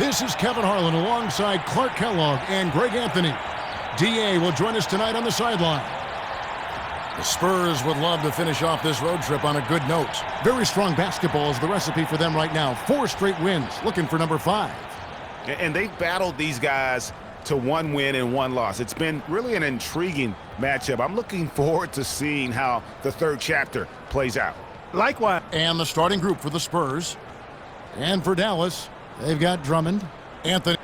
This is Kevin Harlan alongside Clark Kellogg and Greg Anthony. DA will join us tonight on the sideline. The Spurs would love to finish off this road trip on a good note. Very strong basketball is the recipe for them right now. 4 straight wins, looking for number 5. And they've battled these guys to 1 win and 1 loss. It's been really an intriguing matchup. I'm looking forward to seeing how the 3rd chapter plays out. Likewise. And the starting group for the Spurs. And for Dallas, they've got Drummond, Anthony.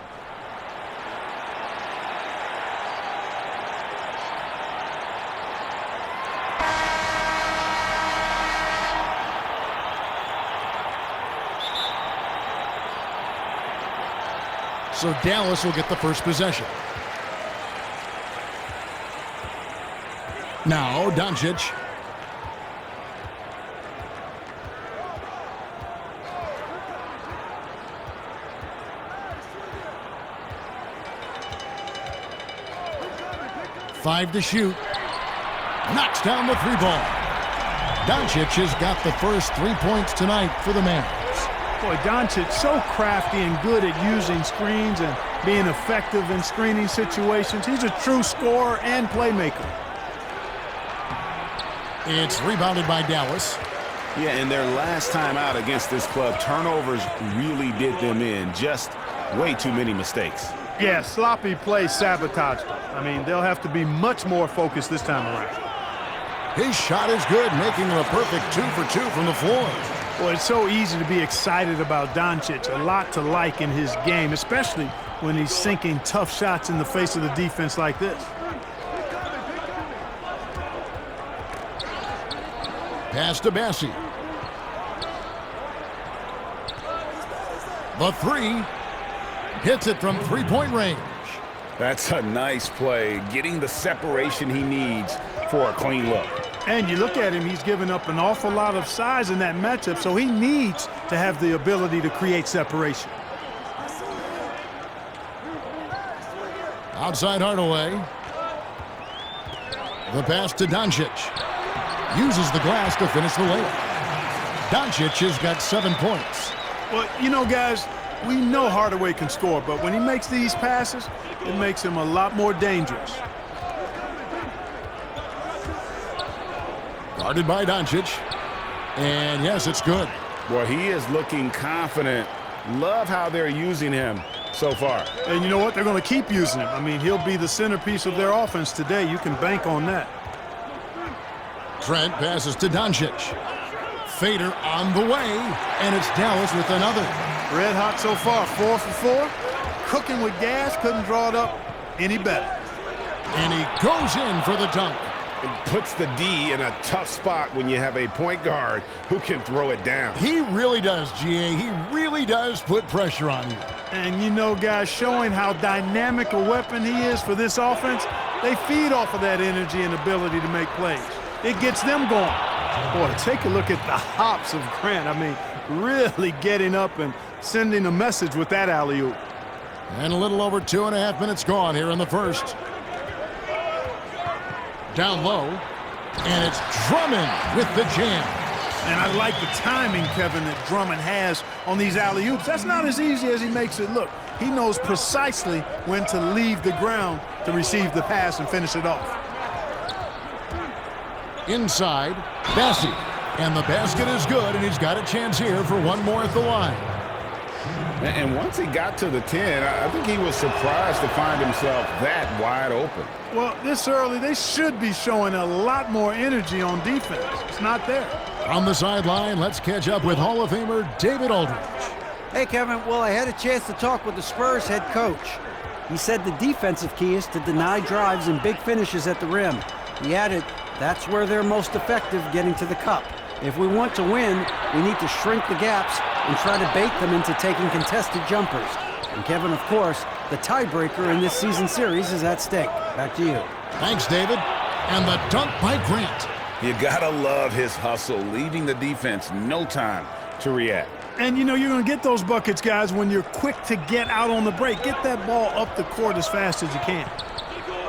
So Dallas will get the first possession. Now Doncic. Five to shoot. Knocks down the 3 ball. Doncic has got the first 3 points tonight for the Mavericks. Boy, Doncic so crafty and good at using screens and being effective in screening situations. He's a true scorer and playmaker. It's rebounded by Dallas. Yeah, and their last time out against this club, turnovers really did them in. Just way too many mistakes. Yeah, sloppy play sabotaged them. I mean, they'll have to be much more focused this time around. His shot is good, making him a perfect 2 for 2 from the floor. Well, it's so easy to be excited about Doncic. A lot to like in his game, especially when he's sinking tough shots in the face of the defense like this. Pass to Bassie. The 3. Hits it from 3-point range. That's a nice play, getting the separation he needs for a clean look. And you look at him, he's given up an awful lot of size in that matchup, so he needs to have the ability to create separation. Outside Hardaway. The pass to Doncic. Uses the glass to finish the layup. Doncic has got 7 points. Well, you know, guys, we know Hardaway can score, but when he makes these passes, it makes him a lot more dangerous. Guarded by Doncic. And yes, it's good. Well, he is looking confident. Love how they're using him so far. And you know what? They're going to keep using him. I mean, he'll be the centerpiece of their offense today. You can bank on that. Trent passes to Doncic. Fader on the way, and it's Dallas with another. Red hot so far, 4 for 4. Cooking with gas, couldn't draw it up any better. And he goes in for the dunk. It puts the D in a tough spot when you have a point guard who can throw it down. He really does, GA. He really does put pressure on you. And you know, guys, showing how dynamic a weapon he is for this offense, they feed off of that energy and ability to make plays. It gets them going. Boy, take a look at the hops of Grant. I mean, really getting up and sending a message with that alley-oop. And a little over 2.5 minutes gone here in the first. Down low, and it's Drummond with the jam. And I like the timing, Kevin, that Drummond has on these alley-oops. That's not as easy as he makes it look. He knows precisely when to leave the ground to receive the pass and finish it off. Inside, Bassie. And the basket is good, and he's got a chance here for one more at the line. And once he got to the 10, I think he was surprised to find himself that wide open. Well, this early, they should be showing a lot more energy on defense. It's not there. On the sideline, let's catch up with Hall of Famer David Aldridge. Hey, Kevin. Well, I had a chance to talk with the Spurs head coach. He said the defensive key is to deny drives and big finishes at the rim. He added, that's where they're most effective getting to the cup. If we want to win, we need to shrink the gaps and try to bait them into taking contested jumpers. And Kevin, of course, the tiebreaker in this season series is at stake. Back to you. Thanks, David. And the dunk by Grant. You gotta love his hustle, leaving the defense no time to react. And you know you're going to get those buckets, guys, when you're quick to get out on the break. Get that ball up the court as fast as you can.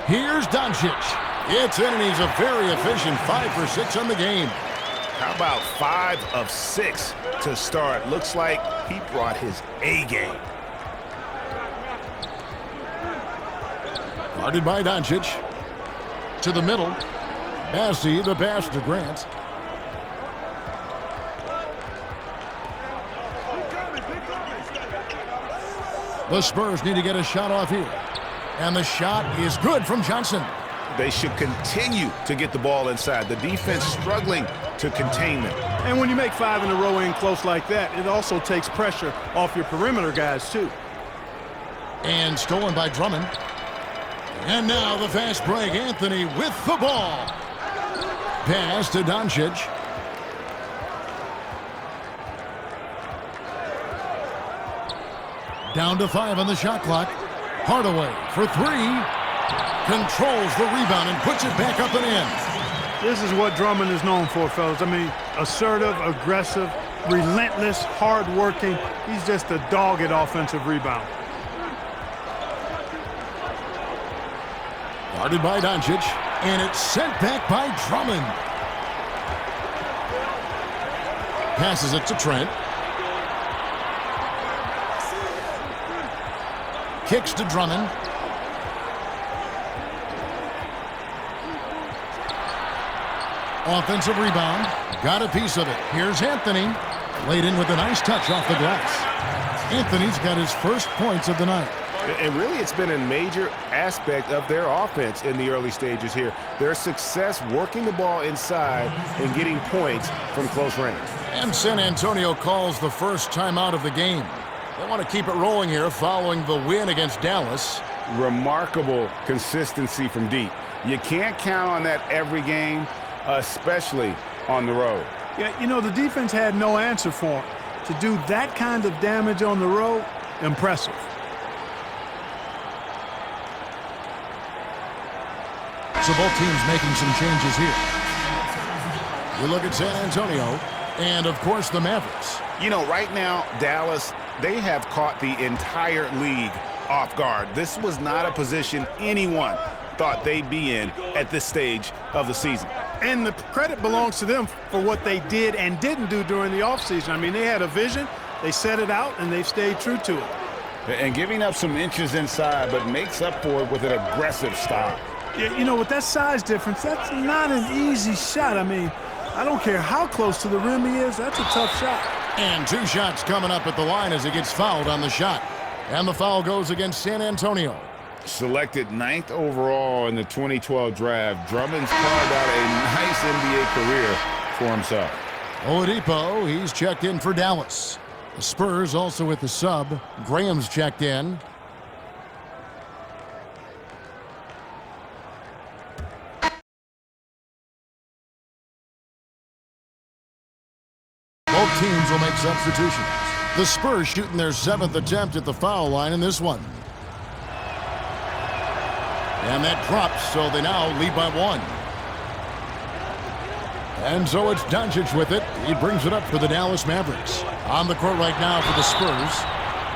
Here's Doncic. It's in, and he's a very efficient 5 for 6 on the game. How about 5 of 6 to start? Looks like he brought his A game. Guarded by Doncic. To the middle. Massey, the pass to Grant. The Spurs need to get a shot off here. And the shot is good from Johnson. They should continue to get the ball inside. The defense struggling to contain them. And when you make 5 in a row in close like that, it also takes pressure off your perimeter guys, too. And stolen by Drummond. And now the fast break. Anthony with the ball. Pass to Doncic. Down to 5 on the shot clock. Hardaway for 3. Controls the rebound and puts it back up and in. This is what Drummond is known for, fellas. I mean, assertive, aggressive, relentless, hard-working. He's just a dogged offensive rebound. Guarded by Doncic, and it's sent back by Drummond. Passes it to Trent. Kicks to Drummond. Offensive rebound. Got a piece of it. Here's Anthony. Laid in with a nice touch off the glass. Anthony's got his first points of the night. And really, it's been a major aspect of their offense in the early stages here. Their success working the ball inside and getting points from close range. And San Antonio calls the first timeout of the game. They want to keep it rolling here following the win against Dallas. Remarkable consistency from deep. You can't count on that every game, especially on the road. Yeah, you know, the defense had no answer for him. To do that kind of damage on the road, impressive. So both teams making some changes here. We look at San Antonio and, of course, the Mavericks. You know, right now, Dallas, they have caught the entire league off guard. This was not a position anyone thought they'd be in at this stage of the season. And the credit belongs to them for what they did and didn't do during the offseason. I mean, they had a vision, they set it out, and they've stayed true to it. And giving up some inches inside, but makes up for it with an aggressive style. Yeah, you know, with that size difference, that's not an easy shot. I mean, I don't care how close to the rim he is, that's a tough shot. And 2 shots coming up at the line as he gets fouled on the shot. And the foul goes against San Antonio. Selected 9th overall in the 2012 draft, Drummond's carved out a nice NBA career for himself. Oladipo, he's checked in for Dallas. The Spurs also with the sub. Graham's checked in. Both teams will make substitutions. The Spurs shooting their 7th attempt at the foul line in this one. And that drops, so they now lead by 1. And so it's Doncic with it. He brings it up for the Dallas Mavericks. On the court right now for the Spurs.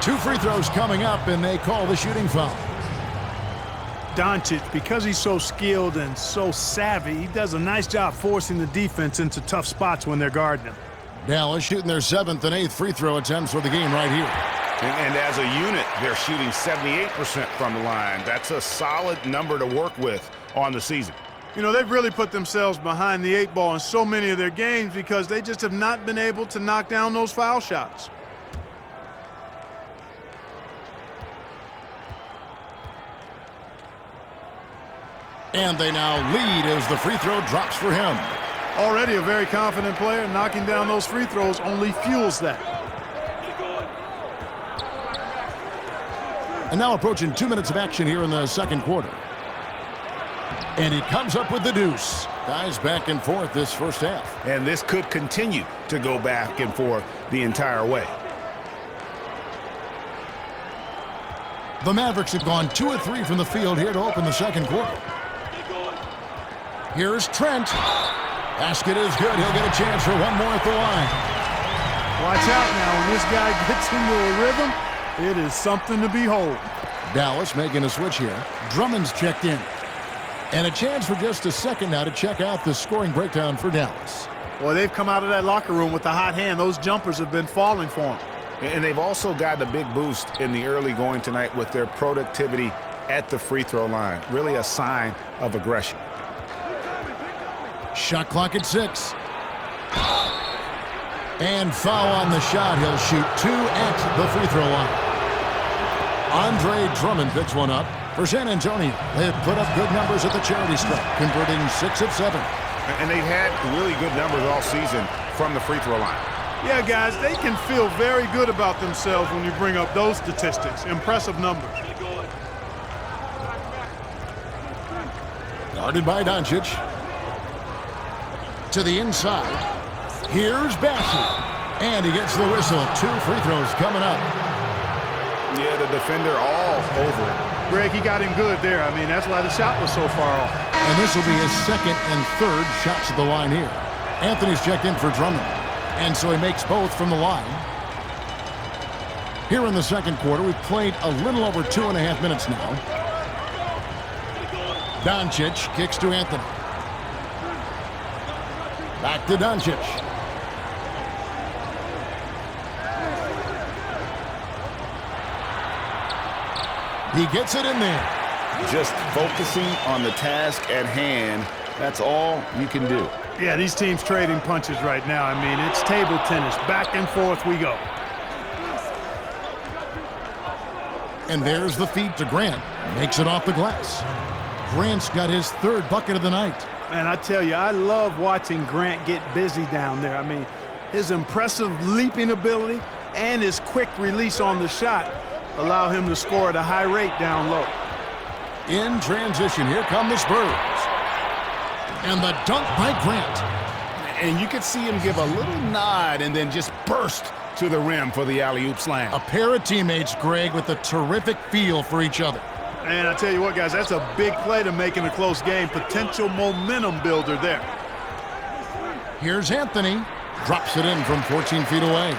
2 free throws coming up, and they call the shooting foul. Doncic, because he's so skilled and so savvy, he does a nice job forcing the defense into tough spots when they're guarding him. Dallas shooting their 7th and 8th free throw attempts for the game right here. And as a unit, they're shooting 78% from the line. That's a solid number to work with on the season. You know, they've really put themselves behind the 8 ball in so many of their games because they just have not been able to knock down those foul shots. And they now lead as the free throw drops for him. Already a very confident player, knocking down those free throws only fuels that. And now approaching 2 minutes of action here in the second quarter. And he comes up with the deuce. Guys back and forth this first half. And this could continue to go back and forth the entire way. The Mavericks have gone 2 of 3 from the field here to open the second quarter. Here's Trent. Basket is good. He'll get a chance for one more at the line. Watch out now. When this guy gets into a rhythm, it is something to behold. Dallas making a switch here. Drummond's checked in. And a chance for just a second now to check out the scoring breakdown for Dallas. Boy, they've come out of that locker room with the hot hand. Those jumpers have been falling for them. And they've also gotten a big boost in the early going tonight with their productivity at the free throw line. Really a sign of aggression. Shot clock at 6. And foul on the shot. He'll shoot 2 at the free throw line. Andre Drummond picks one up for San Antonio. They have put up good numbers at the charity stripe, converting 6 of 7. And they've had really good numbers all season from the free throw line. Yeah, guys, they can feel very good about themselves when you bring up those statistics. Impressive numbers. Guarded by Doncic. To the inside. Here's Bassey. And he gets the whistle. 2 free throws coming up. Yeah, the defender all over it. Greg, he got him good there. I mean, that's why the shot was so far off. And this will be his second and third shots at the line here. Anthony's checked in for Drummond. And so he makes both from the line. Here in the second quarter, we've played a little over 2.5 minutes now. Doncic kicks to Anthony. Back to Doncic. He gets it in there. Just focusing on the task at hand. That's all you can do. Yeah, these teams trading punches right now. I mean, it's table tennis. Back and forth we go. And there's the feed to Grant. Makes it off the glass. Grant's got his 3rd bucket of the night. Man, I tell you, I love watching Grant get busy down there. I mean, his impressive leaping ability and his quick release on the shot allow him to score at a high rate down low. In transition, here come the Spurs. And the dunk by Grant. And you could see him give a little nod and then just burst to the rim for the alley-oop slam. A pair of teammates, Greg, with a terrific feel for each other. And I tell you what, guys, that's a big play to make in a close game. Potential momentum builder there. Here's Anthony. Drops it in from 14 feet away.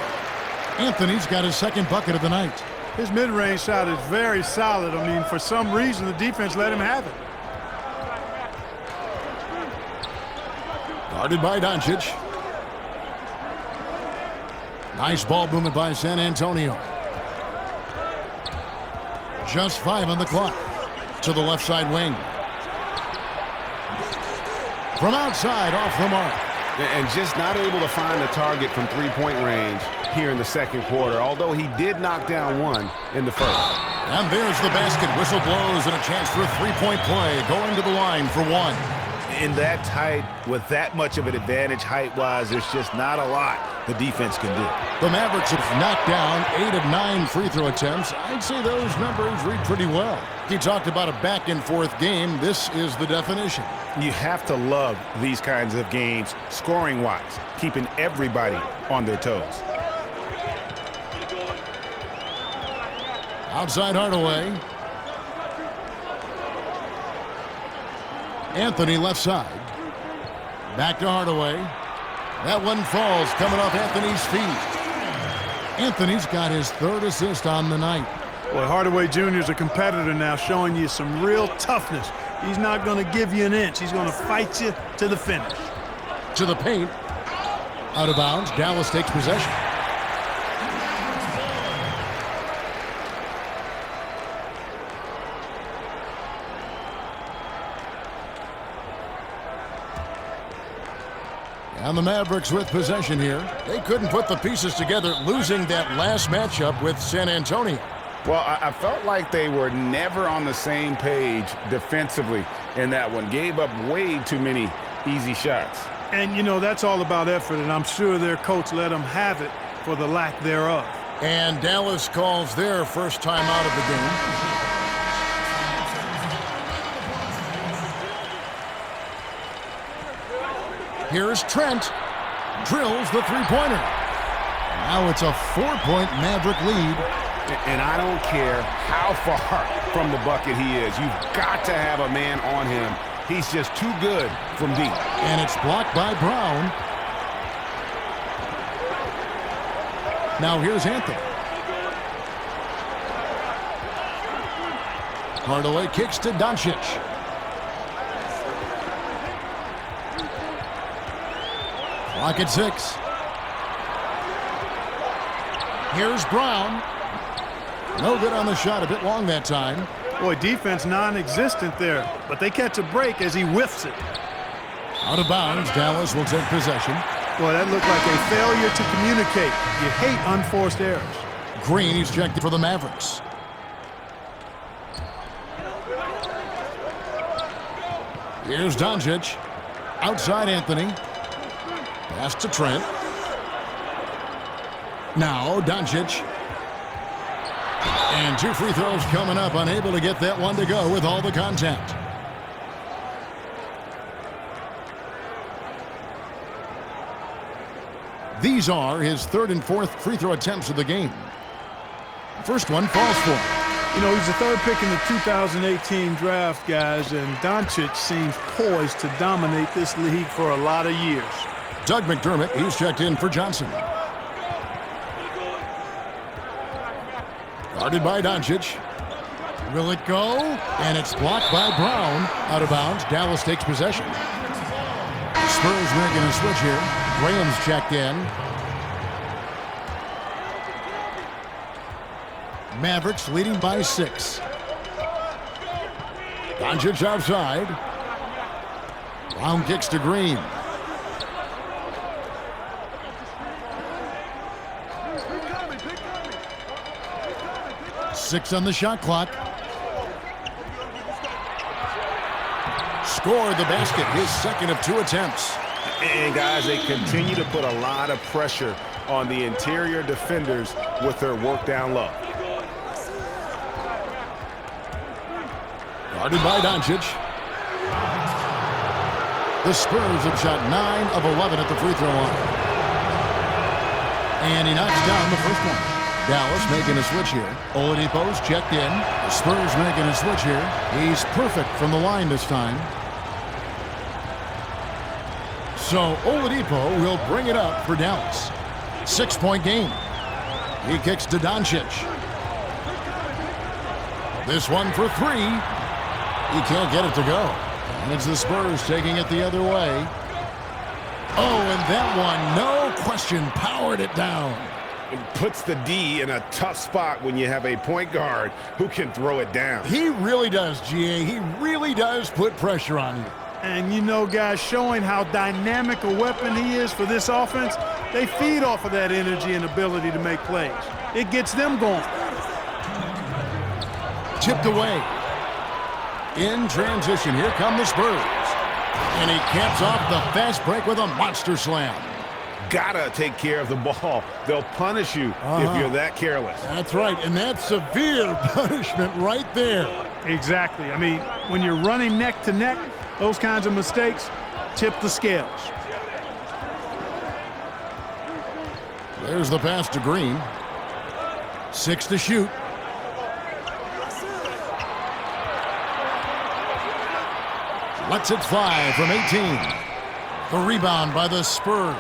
Anthony's got his 2nd bucket of the night. His mid-range shot is very solid. I mean, for some reason, the defense let him have it. Guarded by Doncic. Nice ball movement by San Antonio. Just 5 on the clock. To the left side wing. From outside, off the mark. And just not able to find the target from three-point range here in the second quarter, although he did knock down one in the first. And there's the basket. Whistle blows and a chance for a 3-point play. Going to the line for 1. In that tight, with that much of an advantage height-wise, there's just not a lot the defense can do. The Mavericks have knocked down 8 of 9 free throw attempts. I'd say those numbers read pretty well. You talked about a back-and-forth game. This is the definition. You have to love these kinds of games, scoring-wise, keeping everybody on their toes. Outside Hardaway. Anthony left side. Back to Hardaway. That one falls coming off Anthony's feet. Anthony's got his 3rd assist on the night. Boy, Hardaway Jr. is a competitor now, showing you some real toughness. He's not going to give you an inch. He's going to fight you to the finish. To the paint. Out of bounds. Dallas takes possession. And the Mavericks with possession here. They couldn't put the pieces together, losing that last matchup with San Antonio. Well, I felt like they were never on the same page defensively in that one. Gave up way too many easy shots. And, you know, that's all about effort, and I'm sure their coach let them have it for the lack thereof. And Dallas calls their first time out of the game. Here's Trent. Drills the three-pointer. Now it's a 4-point Maverick lead. And I don't care how far from the bucket he is. You've got to have a man on him. He's just too good from deep. And it's blocked by Brown. Now here's Anthony. Hardaway kicks to Doncic. Clock at 6. Here's Brown. No good on the shot, a bit long that time. Boy, defense non-existent there, but they catch a break as he whiffs it. Out of bounds, Dallas will take possession. Boy, that looked like a failure to communicate. You hate unforced errors. Green is checked for the Mavericks. Here's Doncic. Outside Anthony. Pass to Trent. Now Doncic. And 2 free throws coming up. Unable to get that one to go with all the contact. These are his 3rd and 4th free throw attempts of the game. First one falls for him. You know, he's the 3rd pick in the 2018 draft, guys, and Doncic seems poised to dominate this league for a lot of years. Doug McDermott, he's checked in for Johnson. Guarded by Doncic. Will it go? And it's blocked by Brown. Out of bounds. Dallas takes possession. Spurs making a switch here. Graham's checked in. Mavericks leading by 6. Doncic outside. Brown kicks to Green. Six on the shot clock. Scored the basket, his 2nd of 2 attempts. And guys, they continue to put a lot of pressure on the interior defenders with their work down low. Guarded by Doncic. The Spurs have shot 9 of 11 at the free throw line. And he knocks down the first one. Dallas making a switch here. Oladipo's checked in. The Spurs making a switch here. He's perfect from the line this time. So Oladipo will bring it up for Dallas. 6-point game. He kicks to Doncic. This one for 3. He can't get it to go. And it's the Spurs taking it the other way. Oh, and that one, no question, powered it down. It puts the D in a tough spot when you have a point guard who can throw it down. He really does, GA. He really does put pressure on you. And you know, guys, showing how dynamic a weapon he is for this offense, they feed off of that energy and ability to make plays. It gets them going. Tipped away. In transition, here come the Spurs. And he caps off the fast break with a monster slam. Gotta take care of the ball. They'll punish you if you're that careless. That's right, and that's severe punishment right there. Exactly. I mean, when you're running neck to neck, those kinds of mistakes tip the scales. There's the pass to Green. 6 to shoot. Lets it fly from 18. The rebound by the Spurs.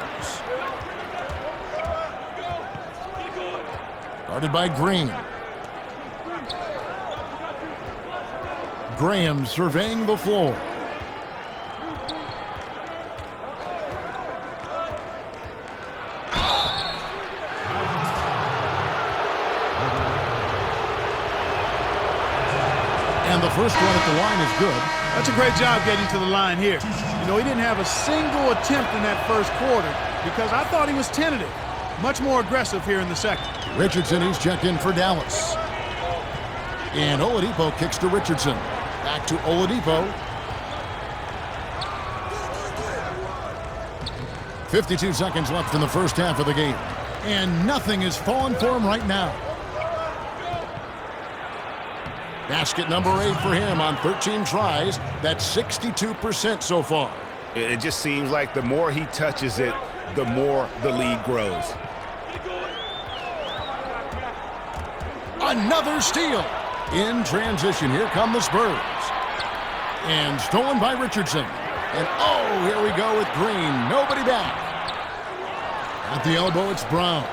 Guarded by Green. Graham surveying the floor. And the first one at the line is good. That's a great job getting to the line here. You know, he didn't have a single attempt in that first quarter because I thought he was tentative. Much more aggressive here in the second. Richardson, he's checked in for Dallas. And Oladipo kicks to Richardson. Back to Oladipo. 52 seconds left in the first half of the game. And nothing is falling for him right now. Basket number 8 for him on 13 tries. That's 62% so far. It just seems like the more he touches it, the more the lead grows. Another steal. In transition, here come the Spurs. And stolen by Richardson. And oh, here we go with Green. Nobody back. At the elbow, it's Brown.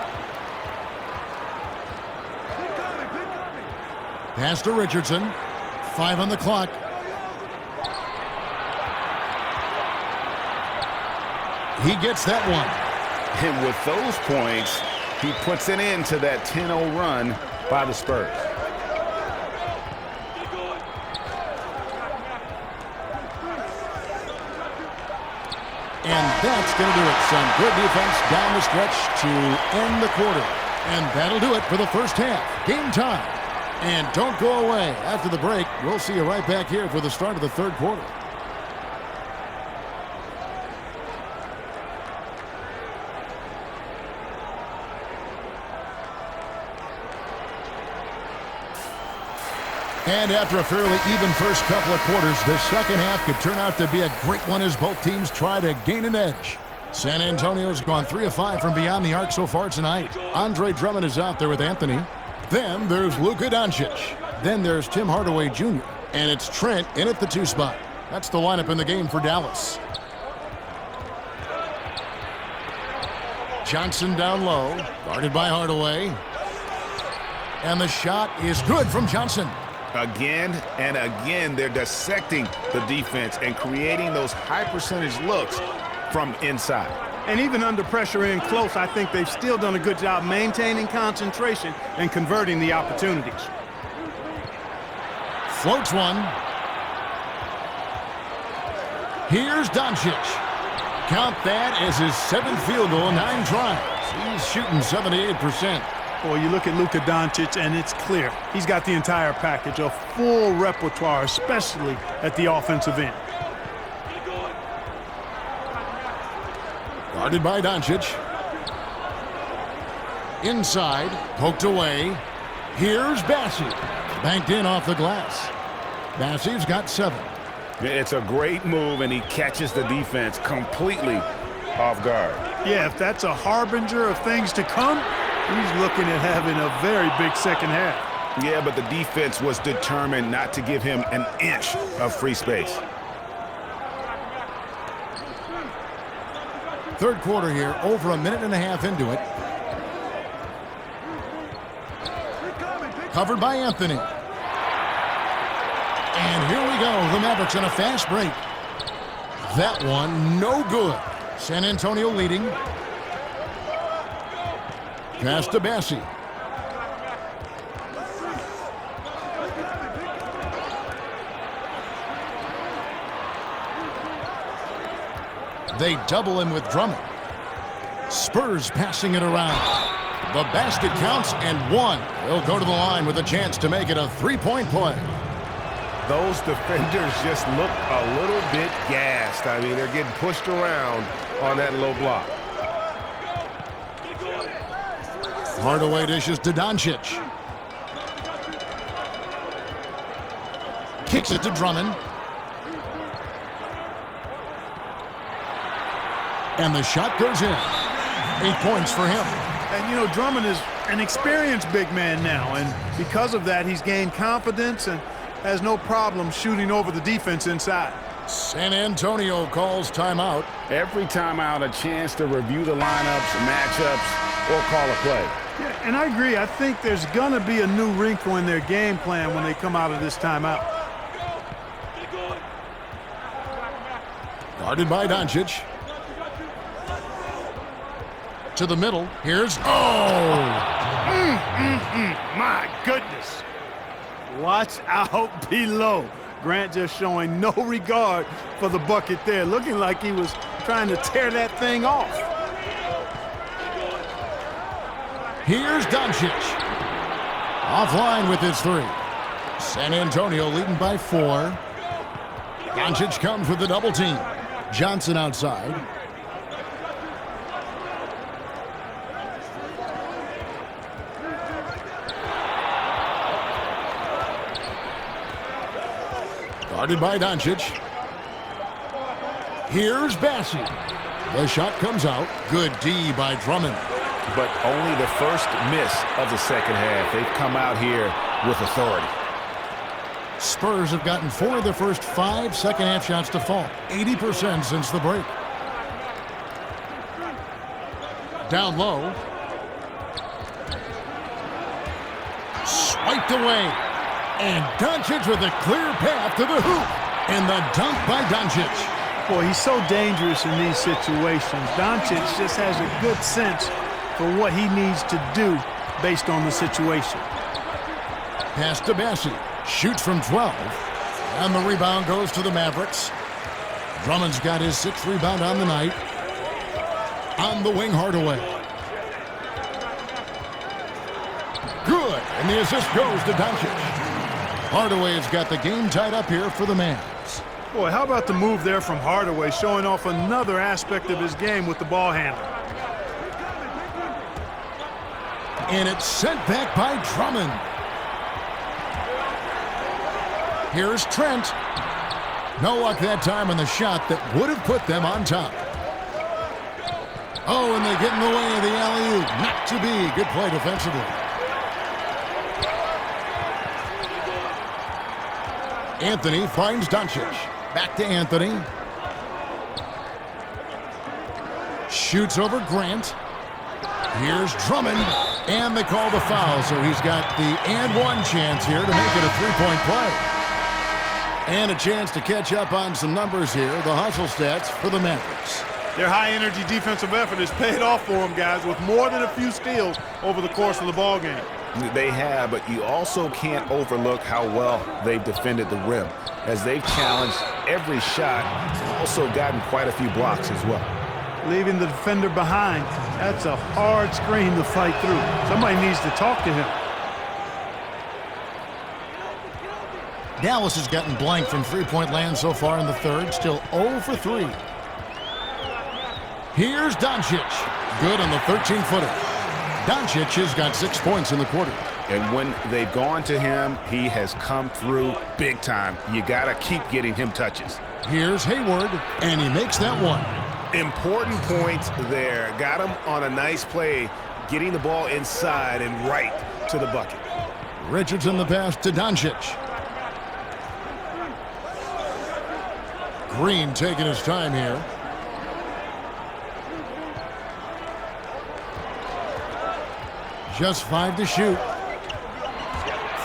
Pass to Richardson. 5 on the clock. He gets that one. And with those points, he puts an end to that 10-0 run by the Spurs. And that's going to do it. Some good defense down the stretch to end the quarter. And that'll do it for the first half. Game time. And don't go away. After the break, we'll see you right back here for the start of the third quarter. And after a fairly even first couple of quarters, the second half could turn out to be a great one as both teams try to gain an edge. San Antonio's gone 3 of 5 from beyond the arc so far tonight. Andre Drummond is out there with Anthony. Then there's Luka Doncic. Then there's Tim Hardaway Jr. And it's Trent in at the 2 spot. That's the lineup in the game for Dallas. Johnson down low, guarded by Hardaway. And the shot is good from Johnson. Again and again, they're dissecting the defense and creating those high-percentage looks from inside. And even under pressure in close, I think they've still done a good job maintaining concentration and converting the opportunities. Floats one. Here's Doncic. Count that as his 7th field goal in 9 tries. He's shooting 78%. Boy, you look at Luka Doncic, and it's clear. He's got the entire package, a full repertoire, especially at the offensive end. Guarded by Doncic. Inside, poked away. Here's Bassey. Banked in off the glass. Bassey's got 7. It's a great move, and he catches the defense completely off guard. Yeah, if that's a harbinger of things to come, he's looking at having a very big second half. Yeah, but the defense was determined not to give him an inch of free space. Third quarter here, over a minute and a half into it. Covered by Anthony. And here we go, the Mavericks on a fast break. That one, no good. San Antonio leading. Pass to Bassey. They double him with Drummond. Spurs passing it around. The basket counts and 1. He'll go to the line with a chance to make it a 3-point play. Those defenders just look a little bit gassed. I mean, they're getting pushed around on that low block. Hardaway dishes to Doncic. Kicks it to Drummond. And the shot goes in. 8 points for him. And, you know, Drummond is an experienced big man now, and because of that, he's gained confidence and has no problem shooting over the defense inside. San Antonio calls timeout. Every timeout, a chance to review the lineups, matchups, or call a play. Yeah, and I agree. I think there's going to be a new wrinkle in their game plan when they come out of this timeout. Guarded by Doncic. To the middle. Here's... My goodness. Watch out below. Grant just showing no regard for the bucket there. Looking like he was trying to tear that thing off. Here's Doncic. Offline with his 3. San Antonio leading by 4. Doncic comes with the double team. Johnson outside. Guarded by Doncic. Here's Bassey. The shot comes out. Good D by Drummond. But only the first miss of the second half. They've come out here with authority. Spurs have gotten 4 of their first 5 second-half shots to fall. 80% since the break. Down low. Swiped away. And Doncic with a clear path to the hoop. And the dunk by Doncic. Boy, he's so dangerous in these situations. Doncic just has a good sense for what he needs to do based on the situation. Pass to Bassey. Shoots from 12. And the rebound goes to the Mavericks. Drummond's got his 6th rebound on the night. On the wing, Hardaway. Good, and the assist goes to Doncic. Hardaway's got the game tied up here for the Mavs. Boy, how about the move there from Hardaway, showing off another aspect of his game with the ball handle. And it's sent back by Drummond. Here's Trent. No luck that time on the shot that would have put them on top. Oh, and they get in the way of the alley-oop. Not to be. Good play defensively. Anthony finds Doncic. Back to Anthony. Shoots over Grant. Here's Drummond. And they call the foul, so he's got the and-one chance here to make it a three-point play. And a chance to catch up on some numbers here, the hustle stats for the Mavericks. Their high-energy defensive effort has paid off for them, guys, with more than a few steals over the course of the ball game. They have, but you also can't overlook how well they've defended the rim. As they've challenged every shot, also gotten quite a few blocks as well. Leaving the defender behind, that's a hard screen to fight through. Somebody needs to talk to him. Dallas has gotten blank from three-point land so far in the third, still 0 for 3. Here's Doncic. Good on the 13-footer. Doncic has got 6 points in the quarter. And when they've gone to him, he has come through big time. You got to keep getting him touches. Here's Hayward, and he makes that one. Important points there. Got him on a nice play, getting the ball inside and right to the bucket. Richardson the pass to Doncic. Green taking his time here. Just 5 to shoot.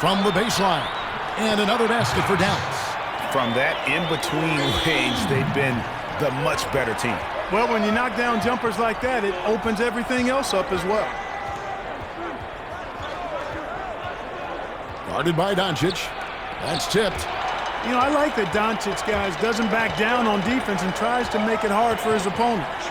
From the baseline. And another basket for Dallas. From that in-between range, they've been the much better team. Well, when you knock down jumpers like that, it opens everything else up as well. Guarded by Doncic. That's tipped. You know, I like that Doncic, guys, doesn't back down on defense and tries to make it hard for his opponents.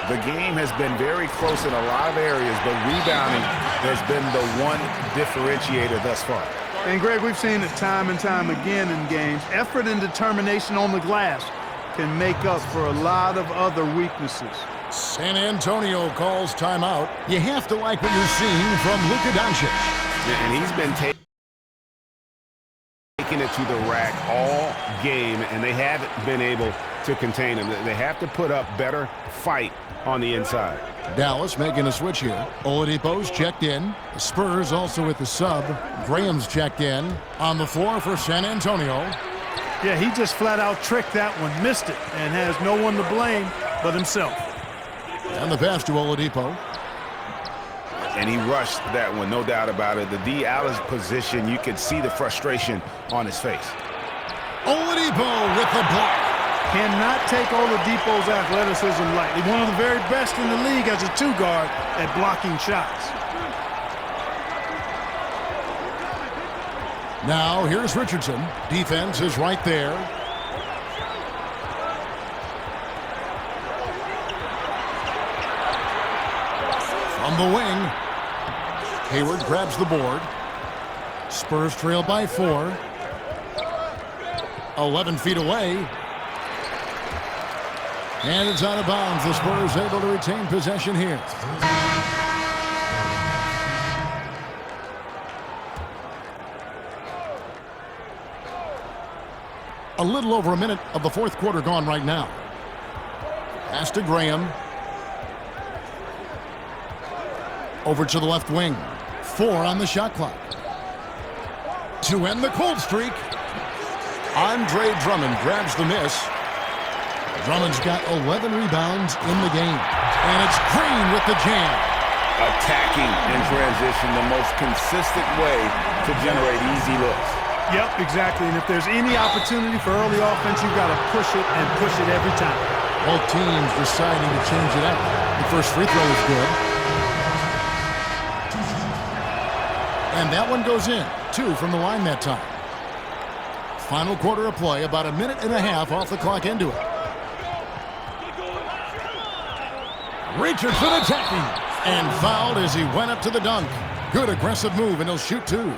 The game has been very close in a lot of areas, but rebounding has been the one differentiator thus far. And, Greg, we've seen it time and time again in games. Effort and determination on the glass can make up for a lot of other weaknesses. San Antonio calls timeout. You have to like what you're seeing from Luka Doncic. And he's been taking it to the rack all game, and they haven't been able to contain him. They have to put up better fight on the inside. Dallas making a switch here. Oladipo's checked in. The Spurs also with the sub. Graham's checked in. On the floor for San Antonio. Yeah, he just flat out tricked that one, missed it, and has no one to blame but himself. And the pass to Oladipo. And he rushed that one, no doubt about it. The D out of position, you could see the frustration on his face. Oladipo with the block. Cannot take Oladipo's athleticism lightly. One of the very best in the league as a two-guard at blocking shots. Now here's Richardson. Defense is right there. From the wing. Hayward grabs the board. Spurs trail by 4. 11 feet away. And it's out of bounds. The Spurs able to retain possession here. A little over a minute of the fourth quarter gone right now. Pass to Graham. Over to the left wing. 4 on the shot clock. To end the cold streak, Andre Drummond grabs the miss. Drummond's got 11 rebounds in the game. And it's Green with the jam. Attacking in transition, the most consistent way to generate easy looks. Yep, exactly. And if there's any opportunity for early offense, you've got to push it and push it every time. Both teams deciding to change it up. The first free throw is good. And that one goes in. 2 from the line that time. Final quarter of play, about a minute and a half off the clock into it. Richardson attacking. And fouled as he went up to the dunk. Good aggressive move, and he'll shoot two.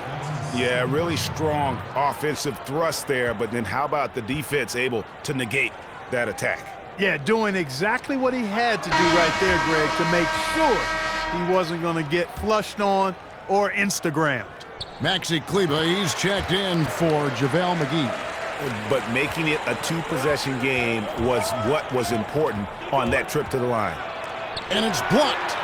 Yeah, really strong offensive thrust there, but then how about the defense able to negate that attack? Yeah, doing exactly what he had to do right there, Greg, to make sure he wasn't going to get flushed on or Instagrammed. Maxi Kleba, he's checked in for JaVale McGee. But making it a two-possession game was what was important on that trip to the line. And it's blocked.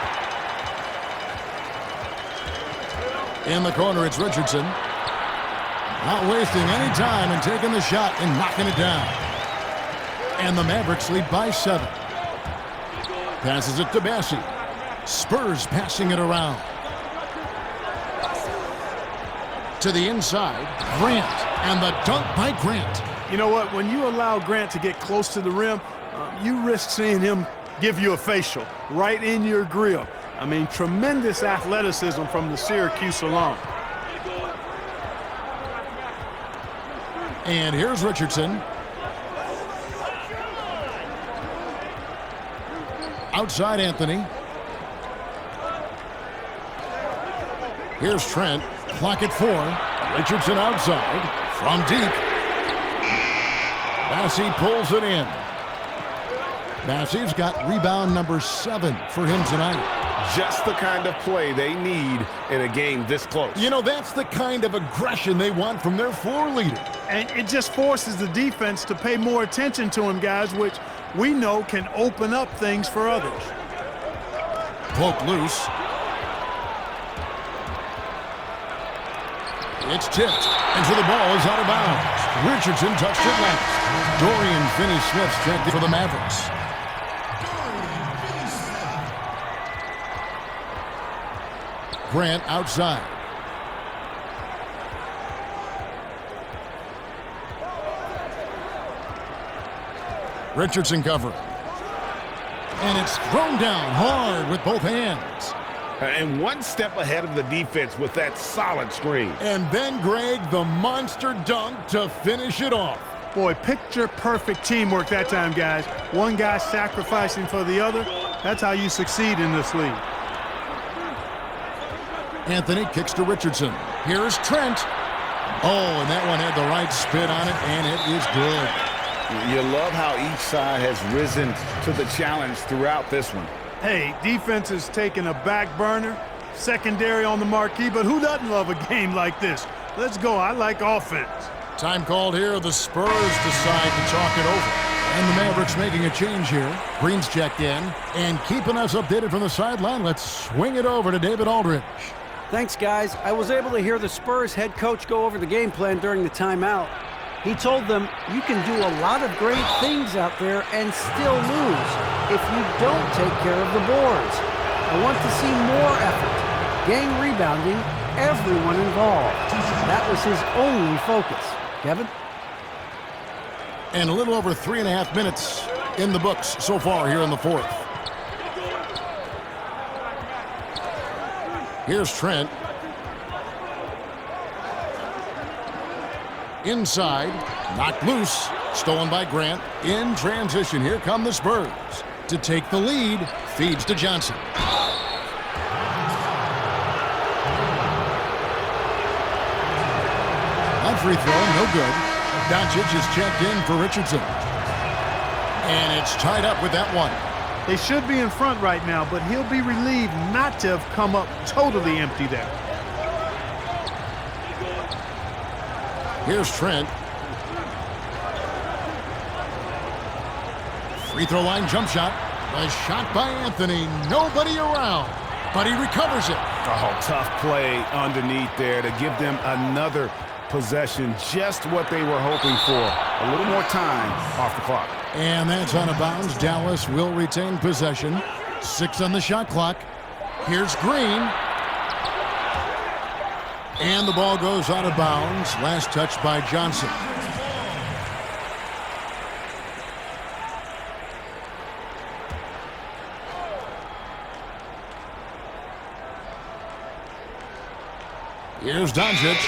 In the corner, it's Richardson. Not wasting any time and taking the shot and knocking it down. And the Mavericks lead by 7. Passes it to Bassi. Spurs passing it around. To the inside, Grant. And the dunk by Grant. You know what? When you allow Grant to get close to the rim, you risk seeing him give you a facial right in your grill. I mean, tremendous athleticism from the Syracuse alum. And here's Richardson. Outside Anthony. Here's Trent. Clock at 4. Richardson outside. From deep. Bassi pulls it in. Bassi's got rebound number 7 for him tonight. Just the kind of play they need in a game this close. You know, that's the kind of aggression they want from their floor leader. And it just forces the defense to pay more attention to him, guys, which we know can open up things for others. Poke loose. It's tipped, and so the ball is out of bounds. Richardson touched it last. Dorian Finney-Smith's checked in for the Mavericks. Grant outside. Richardson covering. And it's thrown down hard with both hands. And one step ahead of the defense with that solid screen. And then, Greg, the monster dunk to finish it off. Boy, picture-perfect teamwork that time, guys. One guy sacrificing for the other. That's how you succeed in this league. Anthony kicks to Richardson. Here's Trent. Oh, and that one had the right spin on it, and it is good. You love how each side has risen to the challenge throughout this one. Hey, defense is taking a back burner, secondary on the marquee, but who doesn't love a game like this? Let's go. I like offense. Time called here. The Spurs decide to talk it over. And the Mavericks making a change here. Green's checked in. And keeping us updated from the sideline, let's swing it over to David Aldridge. Thanks, guys. I was able to hear the Spurs head coach go over the game plan during the timeout. He told them, you can do a lot of great things out there and still lose if you don't take care of the boards. I want to see more effort, gang rebounding, everyone involved. That was his only focus. Kevin? And a little over 3.5 minutes in the books so far here in the fourth. Here's Trent. Inside, knocked loose, stolen by Grant. In transition, here come the Spurs. To take the lead, feeds to Johnson. That free throw, no good. Doncic is checked in for Richardson. And it's tied up with that one. They should be in front right now, but he'll be relieved not to have come up totally empty there. Here's Trent. Free throw line jump shot. A shot by Anthony. Nobody around, but he recovers it. Oh, tough play underneath there to give them another possession. Just what they were hoping for. A little more time off the clock. And that's out of bounds. Dallas will retain possession. 6 on the shot clock. Here's Green. And the ball goes out of bounds. Last touch by Johnson. Here's Doncic.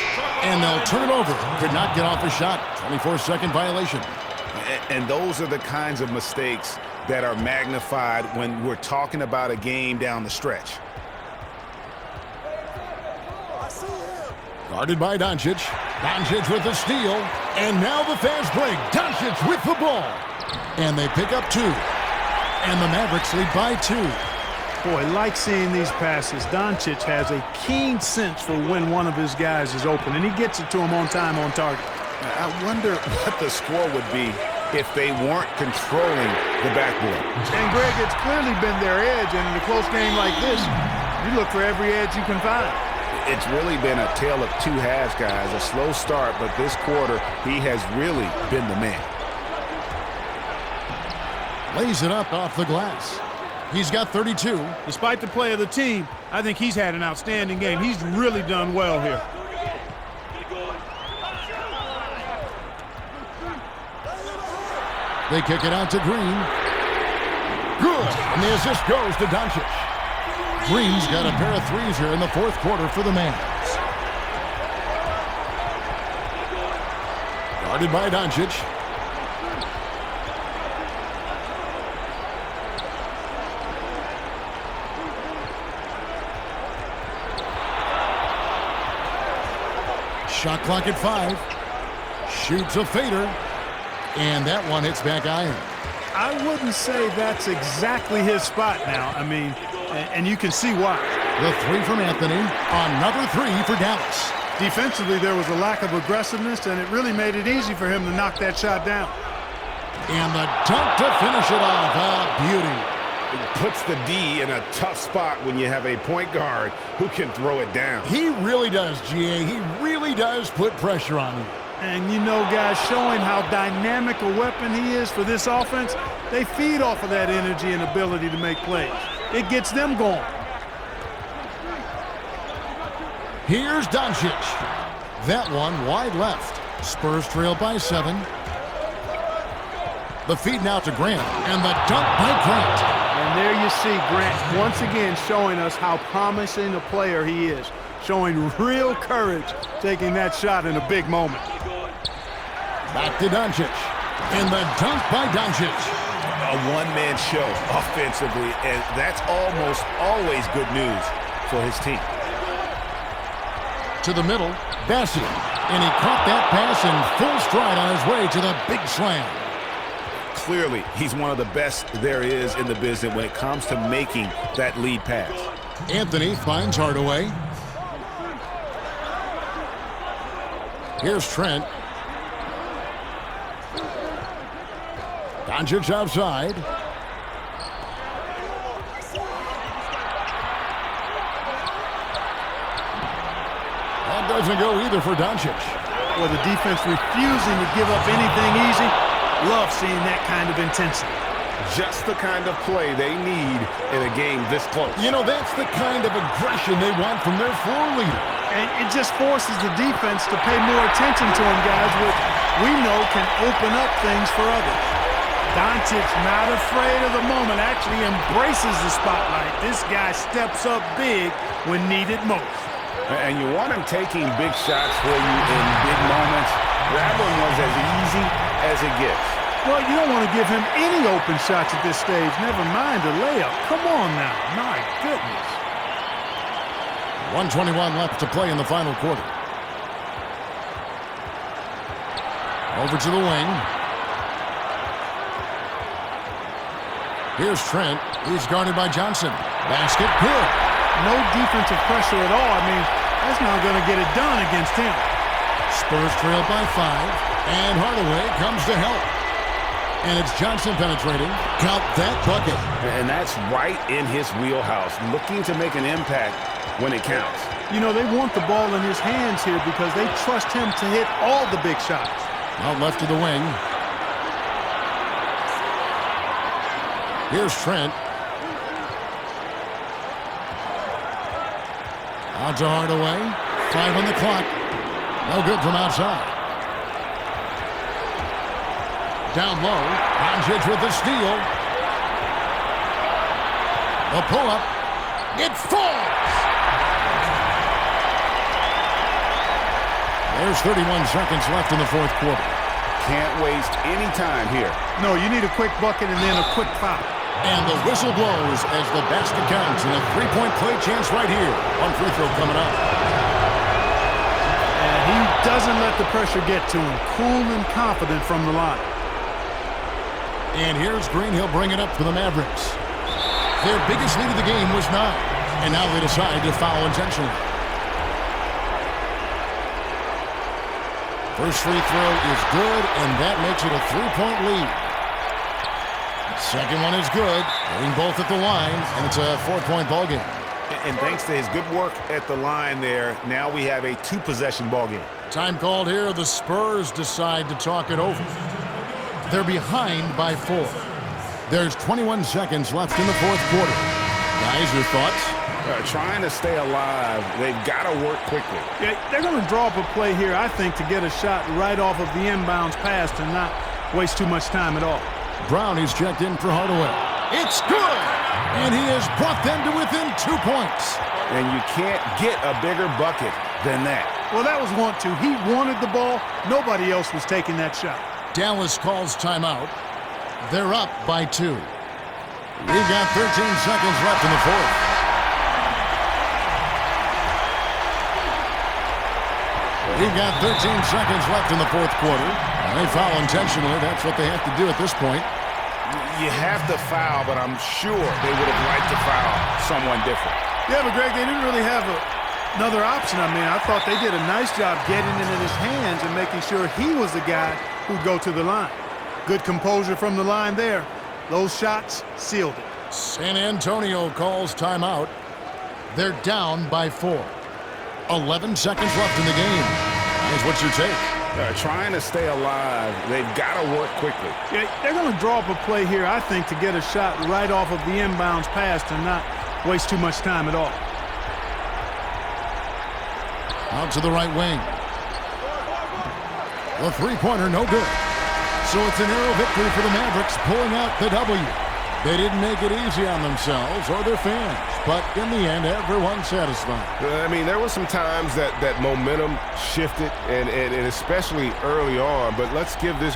And they'll turn it over. Could not get off a shot. 24-second violation. And those are the kinds of mistakes that are magnified when we're talking about a game down the stretch. Guarded by Doncic. Doncic with the steal. And now the fast break. Doncic with the ball. And they pick up 2. And the Mavericks lead by 2. Boy, like seeing these passes. Doncic has a keen sense for when one of his guys is open, and he gets it to him on time, on target. I wonder what the score would be if they weren't controlling the backboard. And, Greg, it's clearly been their edge, and in a close game like this, you look for every edge you can find. It's really been a tale of 2 halves, guys. A slow start, but this quarter, he has really been the man. Lays it up off the glass. He's got 32. Despite the play of the team, I think he's had an outstanding game. He's really done well here. They kick it out to Green. Good. And the assist goes to Doncic. Green's got a pair of threes here in the fourth quarter for the Mavs. Guarded by Doncic. Shot clock at 5. Shoots a fader. And that one hits back iron. I wouldn't say that's exactly his spot now. I mean, and you can see why. The 3 from Anthony. Another 3 for Dallas. Defensively, there was a lack of aggressiveness, and it really made it easy for him to knock that shot down. And the dunk to finish it off. A beauty. It puts the D in a tough spot when you have a point guard who can throw it down. He really does, GA. He really does put pressure on him. And, you know, guys, showing how dynamic a weapon he is for this offense, they feed off of that energy and ability to make plays. It gets them going. Here's Doncic. That one wide left. Spurs trail by 7. The feed now to Grant. And the dunk by Grant. And there you see Grant once again showing us how promising a player he is. Showing real courage taking that shot in a big moment. Back to Doncic. And the dunk by Doncic. A one-man show offensively, and that's almost always good news for his team. To the middle, Bassett. And he caught that pass in full stride on his way to the big slam. Clearly, he's one of the best there is in the business when it comes to making that lead pass. Anthony finds Hardaway. Here's Trent. Doncic outside. That doesn't go either for Doncic. Well, the defense refusing to give up anything easy. Love seeing that kind of intensity. Just the kind of play they need in a game this close. You know, that's the kind of aggression they want from their floor leader. And it just forces the defense to pay more attention to him, guys, which we know can open up things for others. Doncic, not afraid of the moment, actually embraces the spotlight. This guy steps up big when needed most. And you want him taking big shots for you in big moments. That one was as easy as it gets. Well, you don't want to give him any open shots at this stage, never mind a layup. Come on now, my goodness. 1:21 left to play in the final quarter. Over to the wing. Here's Trent. He's guarded by Johnson. Basket, good. No defensive pressure at all. I mean, that's not going to get it done against him. Spurs trail by 5. And Hardaway comes to help. And it's Johnson penetrating. Count that bucket. And that's right in his wheelhouse, looking to make an impact when it counts. You know, they want the ball in his hands here because they trust him to hit all the big shots. Out left to the wing. Here's Trent. Out to Hardaway. 5 on the clock. No good from outside. Down low. Doncic with the steal. The pull-up. It falls! There's 31 seconds left in the fourth quarter. Can't waste any time here. No, you need a quick bucket and then a quick foul. And the whistle blows as the basket counts, and a three-point play chance right here. One free throw coming up. And he doesn't let the pressure get to him. Cool and confident from the line. And here's Green. He'll bring it up for the Mavericks. Their biggest lead of the game was 9, and now they decide to foul intentionally. First free throw is good, and that makes it a 3-point lead. Second one is good. Hitting both at the line, and it's a 4-point ball game. And thanks to his good work at the line there, now we have a 2-possession ball game. Time called here. The Spurs decide to talk it over. They're behind by 4. There's 21 seconds left in the fourth quarter. Guys, your thoughts? Trying to stay alive, they've got to work quickly. Yeah, they're going to draw up a play here, I think, to get a shot right off of the inbounds pass and not waste too much time at all. Brown is checked in for Hardaway. It's good! And he has brought them to within 2 points. And you can't get a bigger bucket than that. Well, that was want to. He wanted the ball. Nobody else was taking that shot. Dallas calls timeout. They're up by 2. We've got 13 seconds left in the fourth. We've got 13 seconds left in the fourth quarter. And they foul intentionally. That's what they have to do at this point. You have to foul, but I'm sure they would have liked to foul someone different. Yeah, but Greg, they didn't really have another option. I mean, I thought they did a nice job getting it in his hands and making sure he was the guy who'd go to the line. Good composure from the line there. Those shots sealed it. San Antonio calls timeout. They're down by 4. 11 seconds left in the game. Guys, what's your take? Trying to stay alive, they've got to work quickly. Yeah, they're going to draw up a play here, I think, to get a shot right off of the inbounds pass and not waste too much time at all. Out to the right wing. The three-pointer, no good. So it's a narrow victory for the Mavericks, pulling out the W. They didn't make it easy on themselves or their fans, but in the end, everyone's satisfied. I mean, there were some times that momentum shifted, and especially early on, but let's give this